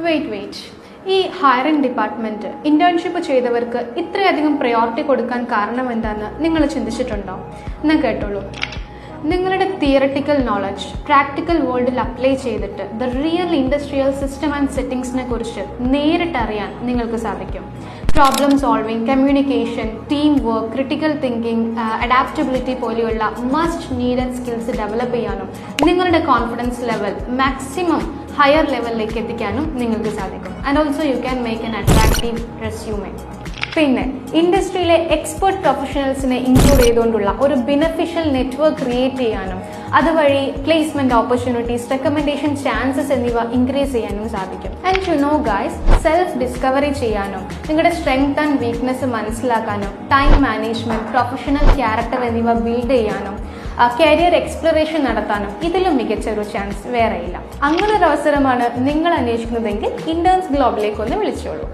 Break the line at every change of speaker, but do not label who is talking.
Wait ഈ hiring department internship ചെയ്തവർക്ക് ഇത്രയധികം പ്രയോറിറ്റി കൊടുക്കാൻ കാരണം എന്താണെന്ന് നിങ്ങൾ ചിന്തിച്ചിട്ടുണ്ടോ? എന്നാൽ കേട്ടോളൂ. നിങ്ങളുടെ തിയറട്ടിക്കൽ നോളജ് പ്രാക്ടിക്കൽ വേൾഡിൽ അപ്ലൈ ചെയ്തിട്ട് the real industrial system and സെറ്റിംഗ്സിനെ കുറിച്ച് നേരിട്ടറിയാൻ നിങ്ങൾക്ക് സാധിക്കും. Problem solving, communication, team work, critical thinking, adaptability പോലെയുള്ള മസ്റ്റ് നീഡഡ് സ്കിൽസ് ഡെവലപ്പ് ചെയ്യാനും നിങ്ങളുടെ കോൺഫിഡൻസ് ലെവൽ മാക്സിമം ഹയർ ലെവലിലേക്ക് എത്തിക്കാനും നിങ്ങൾക്ക് സാധിക്കും. And also you can make an attractive resume. പിന്നെ ഇൻഡസ്ട്രിയിലെ എക്സ്പെർട്ട് പ്രൊഫഷണൽസിനെ ഇൻക്ലൂഡ് ചെയ്തുകൊണ്ടുള്ള ഒരു ബെനിഫിഷ്യൽ നെറ്റ്വർക്ക് ക്രിയേറ്റ് ചെയ്യാനും അതുവഴി പ്ലേസ്മെന്റ് ഓപ്പർച്യൂണിറ്റീസ്, റെക്കമെൻഡേഷൻ ചാൻസസ് എന്നിവ ഇൻക്രീസ് ചെയ്യാനും സാധിക്കും. And you know guys, self discovery ചെയ്യാനും നിങ്ങളുടെ സ്ട്രെങ്ത് ആൻഡ് വീക്ക്നെസ് മനസ്സിലാക്കാനും ടൈം മാനേജ്മെന്റ്, പ്രൊഫഷണൽ ക്യാരക്ടർ എന്നിവ ബിൽഡ് ചെയ്യാനും കരിയർ എക്സ്പ്ലോറേഷൻ നടത്താനും ഇതിലും മികച്ച ഒരു ചാൻസ് വേറെയില്ല. അങ്ങനെ ഒരു അവസരമാണ് നിങ്ങൾ അന്വേഷിക്കുന്നതെങ്കിൽ ഇന്റേൺസ് ഗ്ലോബിലേക്ക് ഒന്ന് വിളിച്ചോളൂ.